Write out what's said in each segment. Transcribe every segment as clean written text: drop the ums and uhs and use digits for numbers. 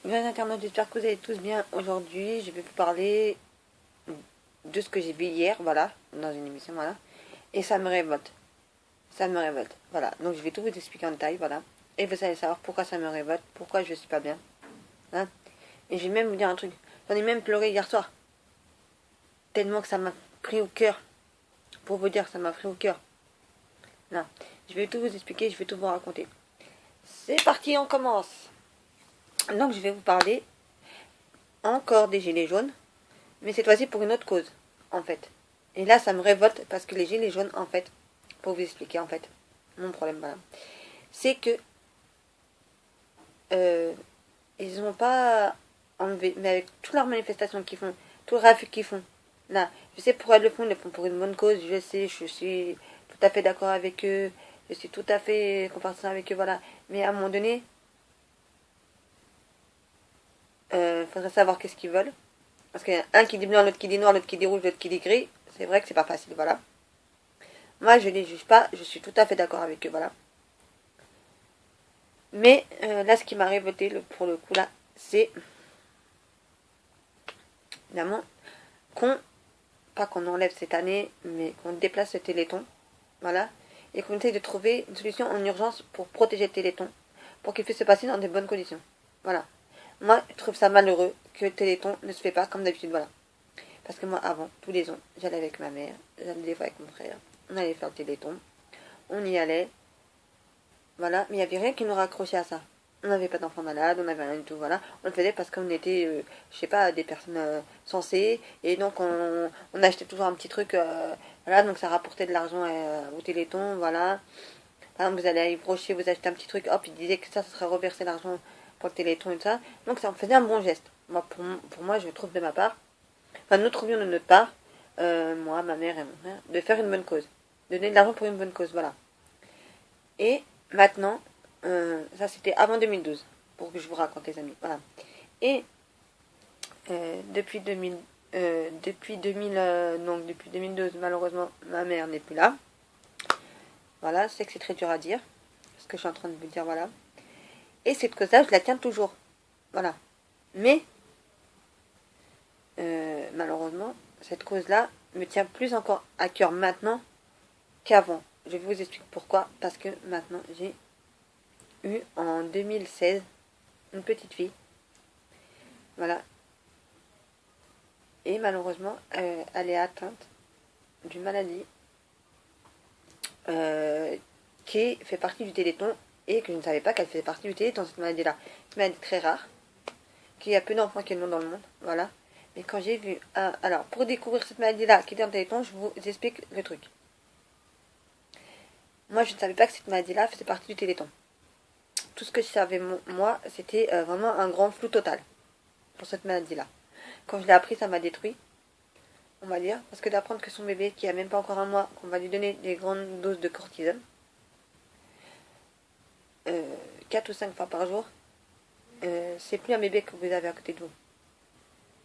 Bien internautes, j'espère que vous allez tous bien. Aujourd'hui, je vais vous parler de ce que j'ai vu hier, voilà, dans une émission, voilà. Et ça me révolte. Ça me révolte. Voilà. Donc je vais tout vous expliquer en détail, voilà. Et vous allez savoir pourquoi ça me révolte, pourquoi je suis pas bien. Hein. Et je vais même vous dire un truc. J'en ai même pleuré hier soir. Tellement que ça m'a pris au cœur. Pour vous dire, ça m'a pris au cœur. Là. Je vais tout vous expliquer, je vais tout vous raconter. C'est parti, on commence. Donc je vais vous parler encore des gilets jaunes. Mais cette fois-ci pour une autre cause, en fait. Et là, ça me révolte parce que les gilets jaunes, en fait, pour vous expliquer, en fait, mon problème, voilà, c'est que ils n'ont pas enlevé, mais avec toutes leurs manifestations qu'ils font, tout le trafic qu'ils font, là, je sais pourquoi ils le font pour une bonne cause, je sais, je suis tout à fait d'accord avec eux, je suis tout à fait compatissant avec eux, voilà. Mais à un moment donné, faudrait savoir qu'est-ce qu'ils veulent. Parce qu'il y a un qui dit blanc, l'autre qui dit noir, l'autre qui dit rouge, l'autre qui dit gris. C'est vrai que c'est pas facile, voilà. Moi, je ne les juge pas, je suis tout à fait d'accord avec eux, voilà. Mais là, ce qui m'a révolté pour le coup, là, c'est évidemment qu'on, pas qu'on enlève cette année, mais qu'on déplace le Téléthon, voilà, et qu'on essaye de trouver une solution en urgence pour protéger le Téléthon, pour qu'il puisse se passer dans de bonnes conditions. Voilà. Moi, je trouve ça malheureux que le Téléthon ne se fait pas comme d'habitude, voilà. Parce que moi, avant, tous les ans, j'allais avec ma mère, j'allais des fois avec mon frère, on allait faire le Téléthon, on y allait, voilà, mais il n'y avait rien qui nous raccrochait à ça. On n'avait pas d'enfants malades, on n'avait rien du tout, voilà. On le faisait parce qu'on était, je sais pas, des personnes sensées, et donc on achetait toujours un petit truc, voilà, donc ça rapportait de l'argent au Téléthon, voilà. Par exemple, vous allez à Yves Rocher, vous achetez un petit truc, hop, il disait que ça serait reversé l'argent pour le Téléthon et tout ça. Donc ça en faisait un bon geste. Moi, pour moi, je trouve de ma part, enfin nous trouvions de notre part, moi, ma mère et mon frère, de faire une bonne cause. De donner de l'argent pour une bonne cause, voilà. Et maintenant, ça c'était avant 2012, pour que je vous raconte les amis, voilà. Et depuis 2000, donc depuis 2012, malheureusement, ma mère n'est plus là. Voilà, c'est que c'est très dur à dire, ce que je suis en train de vous dire, voilà. Et cette cause-là, je la tiens toujours, voilà. Mais, malheureusement, cette cause-là me tient plus encore à cœur maintenant qu'avant. Je vous explique pourquoi. Parce que maintenant, j'ai eu en 2016 une petite fille. Voilà. Et malheureusement, elle est atteinte d'une maladie qui fait partie du Téléthon et que je ne savais pas qu'elle faisait partie du Téléthon, cette maladie-là. C'est une maladie très rare, qu'il y a peu d'enfants qui l'ont dans le monde. Voilà. Mais quand j'ai vu... alors, pour découvrir cette maladie-là qui était dans le Téléthon, je vous explique le truc. Moi, je ne savais pas que cette maladie-là faisait partie du Téléthon. Tout ce que je savais, moi, c'était vraiment un grand flou total pour cette maladie-là. Quand je l'ai appris, ça m'a détruit, on va dire, parce que d'apprendre que son bébé, qui a même pas encore un mois, qu'on va lui donner des grandes doses de cortisone, 4 ou 5 fois par jour, c'est plus un bébé que vous avez à côté de vous.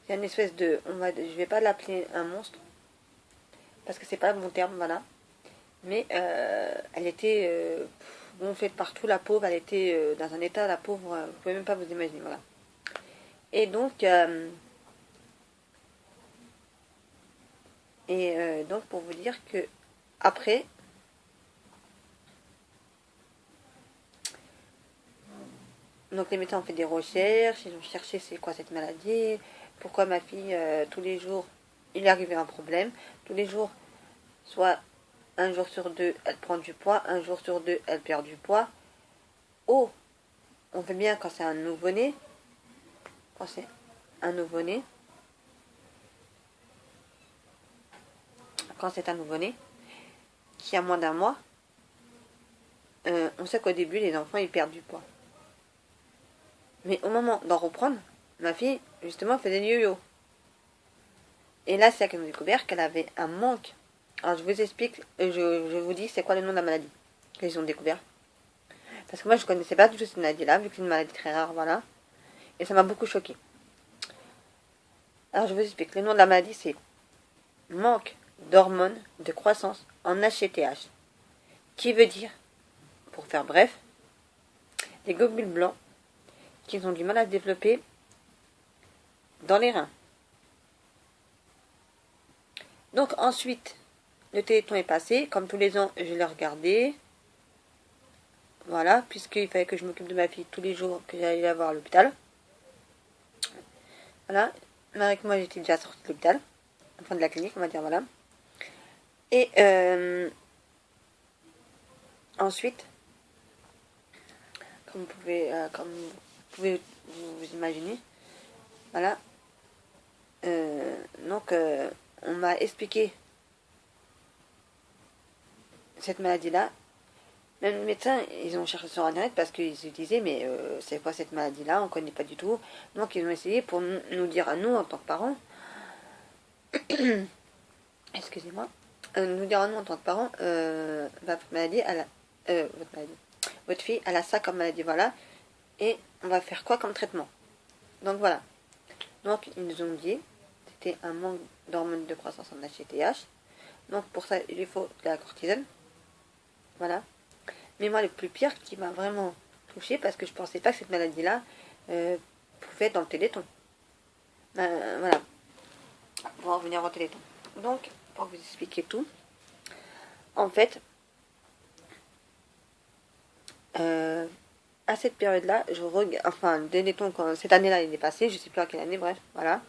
C'est une espèce de, je vais pas l'appeler un monstre, parce que c'est pas le bon terme, voilà. Mais elle était gonflée de partout, la pauvre, elle était dans un état, la pauvre, vous pouvez même pas vous imaginer, voilà. Et donc, donc pour vous dire que après, donc les médecins ont fait des recherches, ils ont cherché c'est quoi cette maladie, pourquoi ma fille tous les jours il est arrivé un problème, tous les jours, soit un jour sur deux elle prend du poids, un jour sur deux elle perd du poids. Oh, on fait bien quand c'est un nouveau-né, quand c'est un nouveau-né, quand c'est un nouveau-né qui a moins d'un mois, on sait qu'au début les enfants ils perdent du poids. Mais au moment d'en reprendre, ma fille, justement, faisait du yo-yo. Et là, c'est là qu'elle m'a découvert qu'elle avait un manque. Alors, je vous explique, je vous dis c'est quoi le nom de la maladie qu'ils ont découvert. Parce que moi, je ne connaissais pas du tout cette maladie-là, vu que c'est une maladie très rare, voilà. Et ça m'a beaucoup choqué. Alors, je vous explique. Le nom de la maladie, c'est manque d'hormones de croissance en HCTH. Qui veut dire, pour faire bref, des globules blancs qu'ils ont du mal à se développer dans les reins. Donc ensuite, le téléthon est passé. Comme tous les ans, je l'ai regardé. Voilà, puisqu'il fallait que je m'occupe de ma fille tous les jours que j'allais la voir à l'hôpital. Voilà, avec moi j'étais déjà sortie de l'hôpital. Enfin de la clinique, on va dire, voilà. Et ensuite, comme vous pouvez vous imaginer, voilà. Donc, on m'a expliqué cette maladie-là. Même les médecins, ils ont cherché sur Internet parce qu'ils se disaient, mais c'est quoi cette maladie-là? On ne connaît pas du tout. Donc, ils ont essayé pour nous dire à nous, en tant que parents, excusez-moi, nous dire à nous, en tant que parents, votre maladie, votre fille, elle a ça comme maladie, voilà. Et on va faire quoi comme traitement? Donc, voilà. Donc, ils nous ont dit, c'était un manque d'hormones de croissance en HCTH. Donc, pour ça, il lui faut de la cortisone. Voilà. Mais moi, le plus pire qui m'a vraiment touchée, parce que je pensais pas que cette maladie-là pouvait être dans le téléthon. Voilà. On va revenir au téléthon. Donc, pour vous expliquer tout, en fait, à cette période-là, je regarde, enfin, le téléthon, quand cette année-là, il est passé, je sais plus à quelle année, bref, voilà.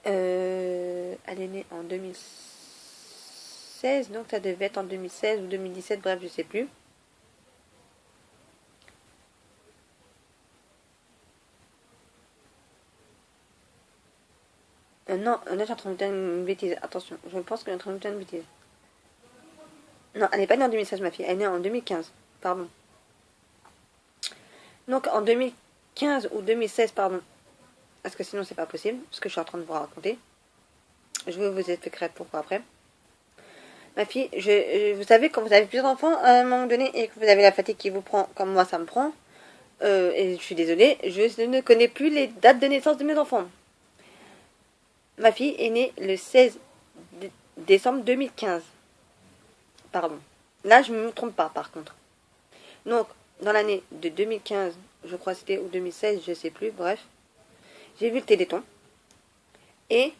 Elle est née en 2016, donc ça devait être en 2016 ou 2017, bref, je sais plus. Non, là, je suis en train de dire une bêtise. Attention, je pense que je suis en train de dire une bêtise. Non, elle n'est pas née en 2016, ma fille. Elle est née en 2015. Pardon. Donc, en 2015 ou 2016, pardon. Parce que sinon, c'est pas possible. Ce que je suis en train de vous raconter. Je vais vous expliquer pourquoi après. Ma fille, vous savez, quand vous avez plusieurs enfants, à un moment donné, et que vous avez la fatigue qui vous prend, comme moi, ça me prend. Et je suis désolée, je ne connais plus les dates de naissance de mes enfants. Ma fille est née le 16 décembre 2015. Pardon. Là, je ne me trompe pas, par contre. Donc, dans l'année de 2015, je crois que c'était, ou 2016, je ne sais plus, bref, j'ai vu le Téléthon. Et,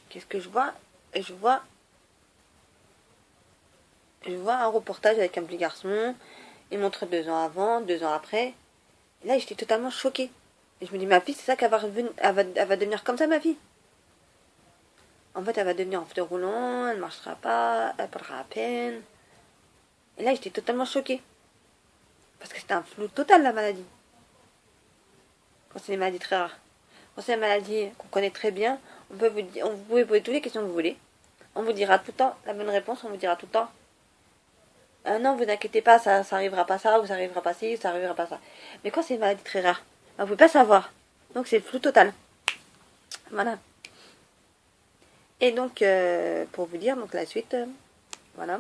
qu'est-ce que je vois? Je vois un reportage avec un petit garçon. Il montre 2 ans avant, 2 ans après. Et là, j'étais totalement choquée. Et je me dis, ma fille, c'est ça qu'elle va revenir, elle va devenir comme ça, ma fille. En fait, elle va devenir en fauteuil roulant, elle ne marchera pas, elle parlera à peine. Et là, j'étais totalement choquée. Parce que c'était un flou total, la maladie. Quand c'est des maladies très rares. Quand c'est des maladies qu'on connaît très bien, vous pouvez poser toutes les questions que vous voulez. On vous dira tout le temps la bonne réponse, on vous dira tout le temps non, vous inquiétez pas, ça arrivera pas ça, ou ça arrivera pas ci, ou ça arrivera pas ça. Mais quand c'est une maladie très rare, vous ne pouvez pas savoir. Donc c'est le flou total. Voilà. Et donc, pour vous dire, donc la suite, voilà.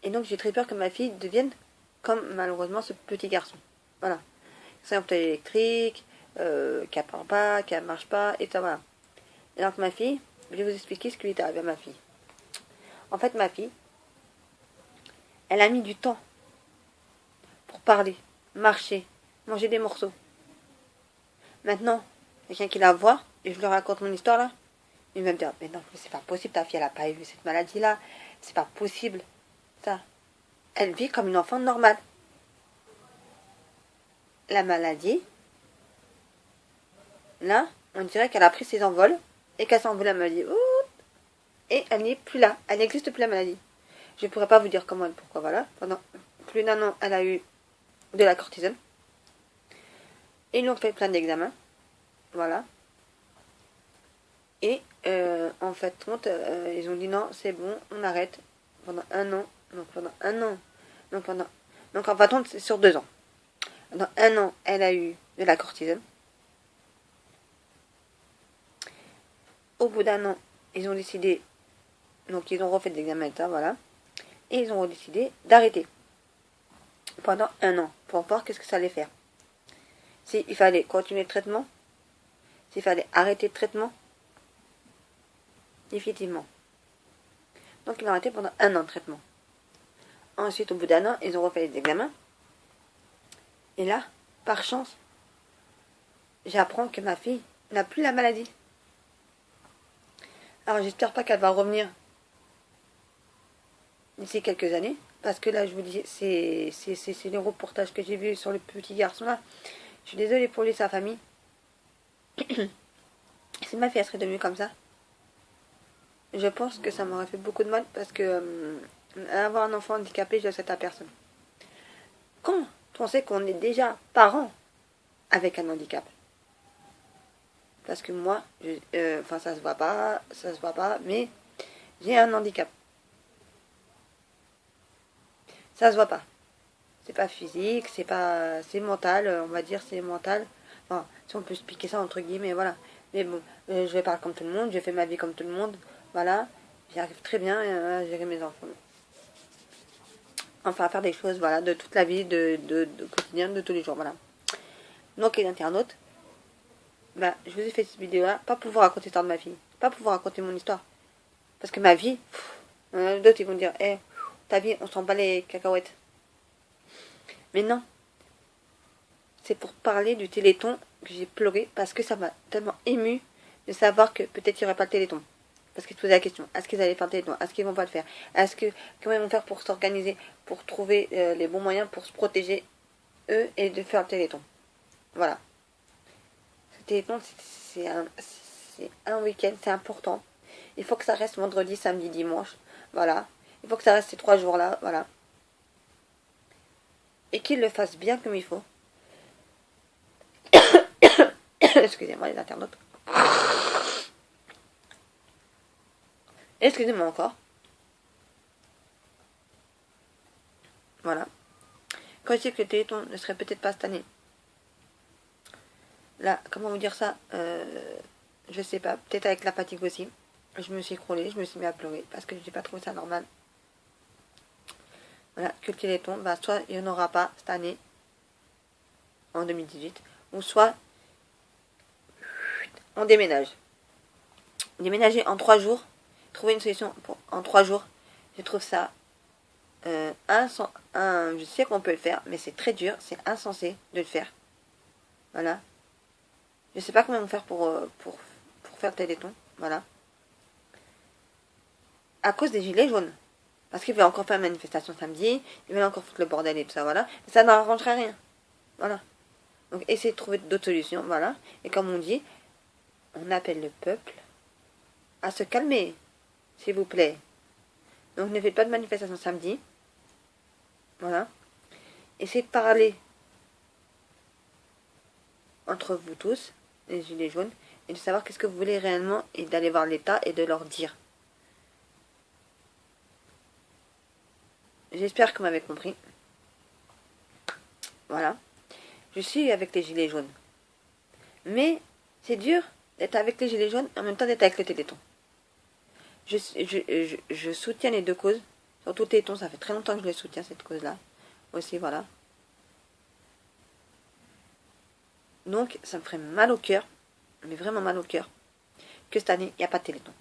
Et donc j'ai très peur que ma fille devienne comme malheureusement ce petit garçon. Voilà. C'est un fauteuil électrique, qui ne parle pas, qui ne marche pas, et ça voilà. Et donc ma fille, je vais vous expliquer ce qui lui est arrivé à ma fille. En fait, ma fille, elle a mis du temps pour parler, marcher, manger des morceaux. Maintenant, quelqu'un qui la voit, et je lui raconte mon histoire là, il va me dire, mais non, mais c'est pas possible, ta fille, elle a pas eu cette maladie-là, c'est pas possible. Ça, elle vit comme une enfant normale. La maladie, là, on dirait qu'elle a pris ses envols, et qu'elle s'envole, elle me dit, et elle n'est plus là, elle n'existe plus la maladie. Je ne pourrais pas vous dire comment et pourquoi, voilà. Pendant plus d'1 an, elle a eu de la cortisone. Ils lui ont fait plein d'examens, voilà. Et en fait, ils ont dit non, c'est bon, on arrête. Pendant 1 an, donc pendant 1 an, donc en fait, c'est sur 2 ans. Pendant 1 an, elle a eu de la cortisone. Au bout d'1 an, ils ont décidé, donc ils ont refait des examens, voilà. Et ils ont décidé d'arrêter pendant 1 an pour voir qu'est-ce que ça allait faire. S'il fallait continuer le traitement, s'il fallait arrêter le traitement, définitivement. Donc ils ont arrêté pendant 1 an de traitement. Ensuite, au bout d'un an, ils ont refait les examens. Et là, par chance, j'apprends que ma fille n'a plus la maladie. Alors, j'espère pas qu'elle va revenir d'ici quelques années. Parce que là, je vous dis, c'est les reportages que j'ai vus sur le petit garçon là. Je suis désolée pour lui et sa famille. Si ma fille elle serait devenue comme ça, je pense que ça m'aurait fait beaucoup de mal parce que avoir un enfant handicapé, je le souhaite à personne. Quand on sait qu'on est déjà parent avec un handicap, parce que moi, enfin ça se voit pas, mais j'ai un handicap. Ça se voit pas. C'est pas physique, c'est mental, on va dire c'est mental. Enfin, si on peut expliquer ça entre guillemets, voilà. Mais bon, je vais parler comme tout le monde, je fais ma vie comme tout le monde, voilà. J'y arrive très bien à gérer mes enfants. Enfin, à faire des choses, voilà, de toute la vie, de quotidien, de tous les jours, voilà. Donc, les internautes, bah, je vous ai fait cette vidéo-là, pas pour vous raconter l'histoire de ma fille, pas pour vous raconter mon histoire. Parce que ma vie, d'autres ils vont dire, ta vie, on s'en bat les cacahuètes. Mais non, c'est pour parler du Téléthon que j'ai pleuré parce que ça m'a tellement ému de savoir que peut-être il n'y aurait pas le Téléthon. Parce qu'ils se posaient la question, est-ce qu'ils allaient faire le Téléthon? Est-ce qu'ils vont pas le faire? Comment ils vont faire pour s'organiser, pour trouver les bons moyens pour se protéger, eux, et de faire le Téléthon? Voilà. Ce Téléthon, c'est un week-end, c'est important. Il faut que ça reste vendredi, samedi, dimanche. Voilà. Il faut que ça reste ces 3 jours-là, voilà. Et qu'ils le fassent bien comme il faut. Excusez-moi les internautes. Excusez-moi encore. Voilà. Quand je sais que le Téléthon ne serait peut-être pas cette année. Là, comment vous dire ça je sais pas. Peut-être avec la fatigue aussi. Je me suis écroulée, je me suis mis à pleurer parce que j'ai pas trouvé ça normal. Voilà, que le Téléthon, bah, soit il n'y en aura pas cette année, en 2018, ou soit on déménage. Déménager en 3 jours, trouver une solution en 3 jours, je trouve ça je sais qu'on peut le faire, mais c'est très dur, c'est insensé de le faire. Voilà. Je sais pas comment ils vont faire pour faire le Téléthon. Voilà. À cause des gilets jaunes. Parce qu'ils veulent encore faire une manifestation samedi, ils veulent encore foutre le bordel et tout ça, voilà. Mais ça n'arrangerait rien. Voilà. Donc essayez de trouver d'autres solutions, voilà. Et comme on dit, on appelle le peuple à se calmer, s'il vous plaît. Donc ne faites pas de manifestation samedi. Voilà. Essayez de parler entre vous tous, les gilets jaunes, et de savoir qu'est-ce que vous voulez réellement et d'aller voir l'État et de leur dire. J'espère que vous m'avez compris. Voilà. Je suis avec les gilets jaunes. Mais c'est dur d'être avec les gilets jaunes et en même temps d'être avec le Téléthon. Je soutiens les deux causes. Surtout le Téléthon, ça fait très longtemps que je le soutiens, cette cause-là. Aussi, voilà. Donc, ça me ferait mal au cœur, mais vraiment mal au cœur, que cette année, il n'y a pas de Téléthon.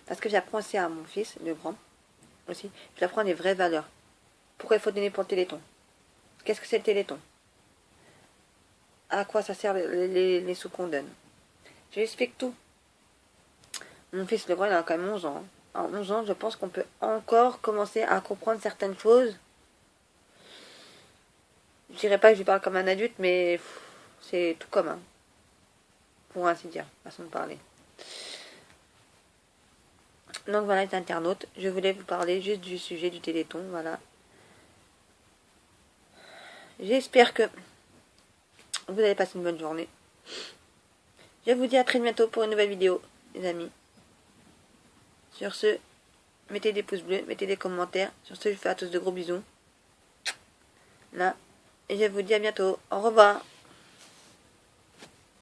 Parce que j'apprends aussi à mon fils, le grand, aussi, j'apprends les vraies valeurs. Pourquoi il faut donner pour le Téléthon? Qu'est-ce que c'est le Téléthon? À quoi ça sert les sous qu'on donne? Je lui explique tout. Mon fils, le grand, il a quand même 11 ans. À 11 ans, je pense qu'on peut encore commencer à comprendre certaines choses. Je dirais pas que je parle comme un adulte, mais c'est tout comme un. Pour ainsi dire, façon de parler. Donc voilà les internautes, je voulais vous parler juste du sujet du Téléthon, voilà. J'espère que vous allez passer une bonne journée. Je vous dis à très bientôt pour une nouvelle vidéo, les amis. Sur ce, mettez des pouces bleus, mettez des commentaires. Sur ce, je vous fais à tous de gros bisous. Là. Et je vous dis à bientôt. Au revoir.